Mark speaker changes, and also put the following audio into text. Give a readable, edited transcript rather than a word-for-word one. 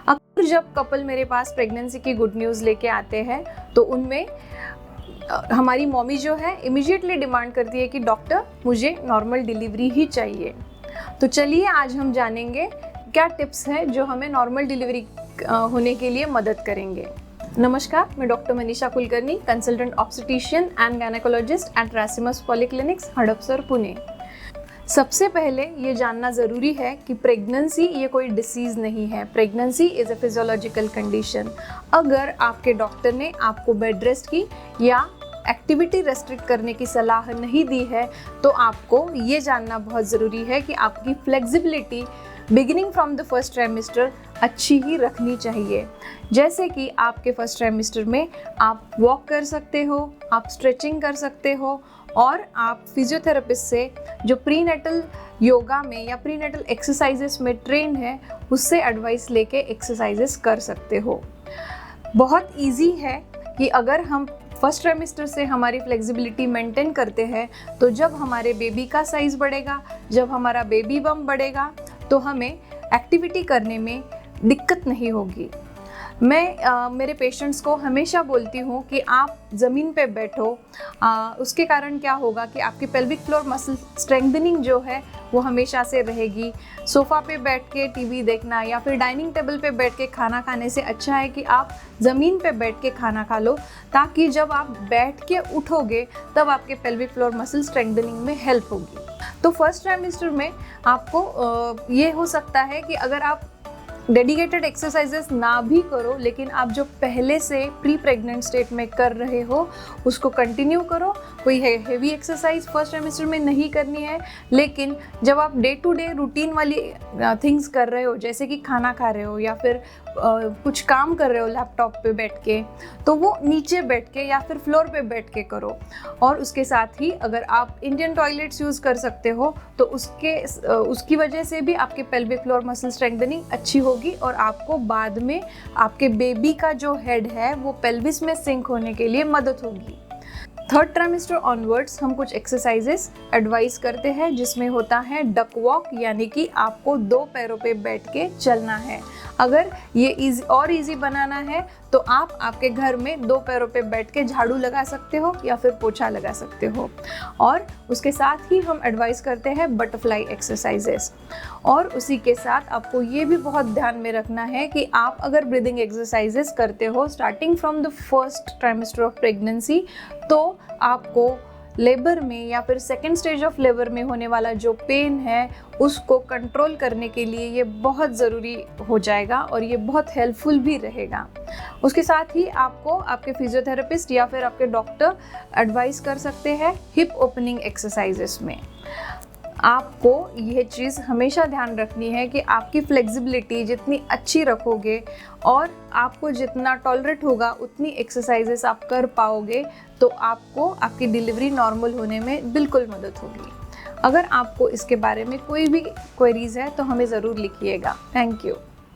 Speaker 1: अक्सर जब कपल मेरे पास प्रेगनेंसी की गुड न्यूज़ लेके आते हैं तो उनमें हमारी मम्मी जो है इमीडिएटली डिमांड करती है कि डॉक्टर मुझे नॉर्मल डिलीवरी ही चाहिए। तो चलिए आज हम जानेंगे क्या टिप्स हैं जो हमें नॉर्मल डिलीवरी होने के लिए मदद करेंगे। नमस्कार, मैं doctor Manisha Kulkarni, consultant obstetrician and gynaecologist at Rasimas polyclinics, Hadapsar, Pune. सबसे पहले ये जानना ज़रूरी है कि प्रेगनेंसी ये कोई डिसीज़ नहीं है। Pregnancy is a physiological condition. अगर आपके डॉक्टर ने आपको बेड रेस्ट की या एक्टिविटी रेस्ट्रिक्ट करने की सलाह नहीं दी है तो आपको ये जानना बहुत ज़रूरी है कि आपकी flexibility beginning from the first trimester अच्छी ही रखनी चाहिए। जैसे कि आपके फर्स्ट ट्राइमेस्टर में आप वॉक कर सकते हो, आप स्ट्रेचिंग कर सकते हो और आप फिजियोथेरेपिस्ट से जो प्रीनेटल योगा में या प्रीनेटल एक्सरसाइजेस में ट्रेन है उससे एडवाइस लेके एक्सरसाइजेस कर सकते हो। बहुत इजी है कि अगर हम फर्स्ट ट्राइमेस्टर से हमारी फ्लेक्सिबिलिटी मेंटेन करते हैं तो जब हमारे बेबी का साइज़ बढ़ेगा, जब हमारा बेबी बम्प बढ़ेगा तो हमें एक्टिविटी करने में दिक्कत नहीं होगी। मैं मेरे पेशेंट्स को हमेशा बोलती हूँ कि आप ज़मीन पे बैठो। उसके कारण क्या होगा कि आपकी पेल्विक फ्लोर मसल स्ट्रेंथनिंग जो है वो हमेशा से रहेगी। सोफ़ा पे बैठ के टीवी देखना या फिर डाइनिंग टेबल पे बैठ के खाना खाने से अच्छा है कि आप ज़मीन पे बैठ के खाना खा लो, ताकि जब आप बैठ के उठोगे तब आपके पेल्विक फ्लोर मसल स्ट्रेंथनिंग में हेल्प होगी। तो फर्स्ट ट्राइमेस्टर में आपको ये हो सकता है कि अगर आप डेडिकेटेड एक्सरसाइजेस ना भी करो, लेकिन आप जो पहले से प्री प्रेग्नेंट स्टेट में कर रहे हो उसको कंटिन्यू करो। कोई हेवी एक्सरसाइज फर्स्ट ट्राइमेस्टर में नहीं करनी है, लेकिन जब आप डे टू डे रूटीन वाली थिंग्स कर रहे हो, जैसे कि खाना खा रहे हो या फिर कुछ काम कर रहे हो लैपटॉप पे बैठ के, तो वो नीचे बैठ के या फिर फ्लोर पे बैठ के करो। और उसके साथ ही अगर आप इंडियन टॉयलेट्स यूज़ कर सकते हो तो उसकी वजह से भी आपके पेल्विक फ्लोर मसल स्ट्रेंथनिंग अच्छी होगी और आपको बाद में आपके बेबी का जो हेड है वो पेल्विस में सिंक होने के लिए मदद होगी। थर्ड ट्राइमेस्टर ऑनवर्ड्स हम कुछ एक्सरसाइजेस एडवाइस करते हैं जिसमें होता है डक वॉक, यानी कि आपको 2 पैरों पे बैठ के चलना है। अगर ये इजी बनाना है तो आप आपके घर में 2 पैरों पे बैठ के झाड़ू लगा सकते हो या फिर पोछा लगा सकते हो। और उसके साथ ही हम एडवाइस करते हैं बटरफ्लाई एक्सरसाइजेस। और उसी के साथ आपको ये भी बहुत ध्यान में रखना है कि आप अगर ब्रीदिंग एक्सरसाइजेस करते हो starting from the first trimester of pregnancy, तो आपको लेबर में या फिर सेकेंड स्टेज ऑफ लेबर में होने वाला जो पेन है उसको कंट्रोल करने के लिए ये बहुत ज़रूरी हो जाएगा और ये बहुत हेल्पफुल भी रहेगा। उसके साथ ही आपको आपके फिजियोथेरेपिस्ट या फिर आपके डॉक्टर एडवाइस कर सकते हैं हिप ओपनिंग एक्सरसाइजेस में। आपको यह चीज़ हमेशा ध्यान रखनी है कि आपकी फ्लेक्सिबिलिटी जितनी अच्छी रखोगे और आपको जितना टॉलरेट होगा उतनी एक्सरसाइजेस आप कर पाओगे तो आपको आपकी डिलीवरी नॉर्मल होने में बिल्कुल मदद होगी। अगर आपको इसके बारे में कोई भी क्वेरीज है तो हमें ज़रूर लिखिएगा। Thank you.